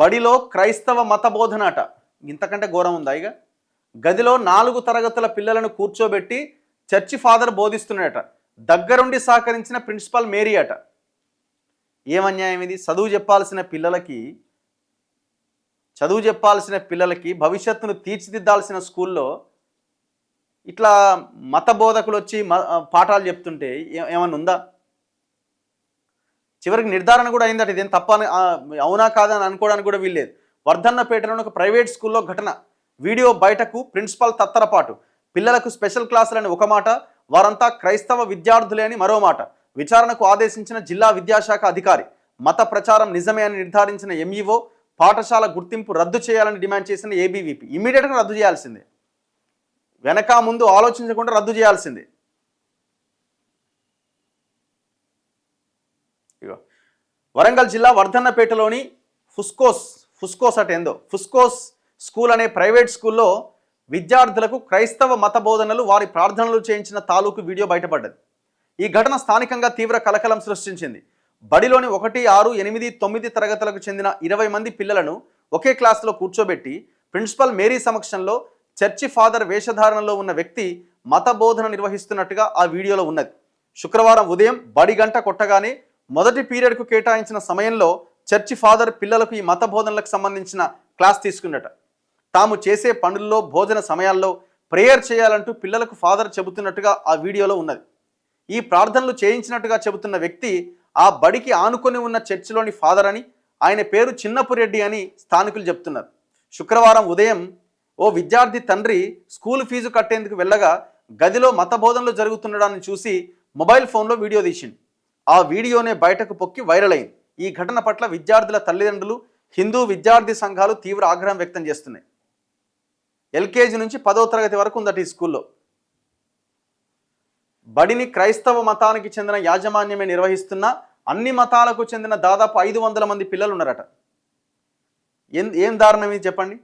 బడిలో క్రైస్తవ మత బోధనాట. ఇంతకంటే ఘోరం ఉందా? ఇక గదిలో 4 తరగతుల పిల్లలను కూర్చోబెట్టి చర్చి ఫాదర్ బోధిస్తున్నాడట. దగ్గరుండి సహకరించిన ప్రిన్సిపల్ మేరీ అట. ఏం అన్యాయం ఇది? చదువు చెప్పాల్సిన పిల్లలకి భవిష్యత్తును తీర్చిదిద్దాల్సిన స్కూల్లో ఇట్లా మత బోధకులు వచ్చి పాఠాలు చెప్తుంటే ఏమన్నా ఉందా? చివరికి నిర్ధారణ కూడా అయిందట. ఇదేం తప్ప అవునా కాదా అని అనుకోవడానికి కూడా వీల్లేదు. వర్ధన్నపేటలోని ఒక ప్రైవేట్ స్కూల్లో ఘటన. వీడియో బయటకు, ప్రిన్సిపల్ తత్తరపాటు. పిల్లలకు స్పెషల్ క్లాసులని ఒక మాట, వారంతా క్రైస్తవ విద్యార్థులే అని మరో మాట. విచారణకు ఆదేశించిన జిల్లా విద్యాశాఖ అధికారి. మత ప్రచారం నిజమే అని నిర్ధారించిన ఎంఈఓ. పాఠశాల గుర్తింపు రద్దు చేయాలని డిమాండ్ చేసిన ఏబీవీపీ. ఇమీడియట్గా రద్దు చేయాల్సిందే, వెనక ముందు ఆలోచించకుండా రద్దు చేయాల్సిందే. వరంగల్ జిల్లా వర్ధన్నపేటలోని ఫుస్కోస్ స్కూల్ అనే ప్రైవేట్ స్కూల్లో విద్యార్థులకు క్రైస్తవ మత బోధనలు, వారి ప్రార్థనలు చేయించిన తాలూకు వీడియో బయటపడ్డది. ఈ ఘటన స్థానికంగా తీవ్ర కలకలం సృష్టించింది. బడిలోని 1, 6, 8, 9 తరగతులకు చెందిన 20 మంది పిల్లలను ఒకే క్లాసులో కూర్చోబెట్టి ప్రిన్సిపల్ మేరీ సమక్షంలో చర్చి ఫాదర్ వేషధారణలో ఉన్న వ్యక్తి మత బోధన నిర్వహిస్తున్నట్టుగా ఆ వీడియోలో ఉన్నది. శుక్రవారం ఉదయం బడి గంట కొట్టగానే మొదటి పీరియడ్కు కేటాయించిన సమయంలో చర్చి ఫాదర్ పిల్లలకు ఈ మత బోధనలకు సంబంధించిన క్లాస్ తీసుకున్నట. తాము చేసే పనుల్లో, భోజన సమయాల్లో ప్రేయర్ చేయాలంటూ పిల్లలకు ఫాదర్ చెబుతున్నట్టుగా ఆ వీడియోలో ఉన్నది. ఈ ప్రార్థనలు చేయించినట్టుగా చెబుతున్న వ్యక్తి ఆ బడికి ఆనుకొని ఉన్న చర్చిలోని ఫాదర్ అని, ఆయన పేరు చిన్నపురెడ్డి అని స్థానికులు చెప్తున్నారు. శుక్రవారం ఉదయం ఓ విద్యార్థి తండ్రి స్కూల్ ఫీజు కట్టేందుకు వెళ్ళగా గదిలో మత బోధనలు జరుగుతుండడాన్ని చూసి మొబైల్ ఫోన్లో వీడియో తీసిండు. ఆ వీడియోనే బయటకు పొక్కి వైరల్ అయింది. ఈ ఘటన పట్ల విద్యార్థుల తల్లిదండ్రులు, హిందూ విద్యార్థి సంఘాలు తీవ్ర ఆగ్రహం వ్యక్తం చేస్తున్నాయి. ఎల్కేజీ నుంచి 10వ తరగతి వరకు ఉందట ఈ స్కూల్లో. బడిని క్రైస్తవ మతానికి చెందిన యాజమాన్యమే నిర్వహిస్తున్న అన్ని మతాలకు చెందిన దాదాపు 500 మంది పిల్లలు ఉన్నారట. ఏం దారుణం ఇది చెప్పండి.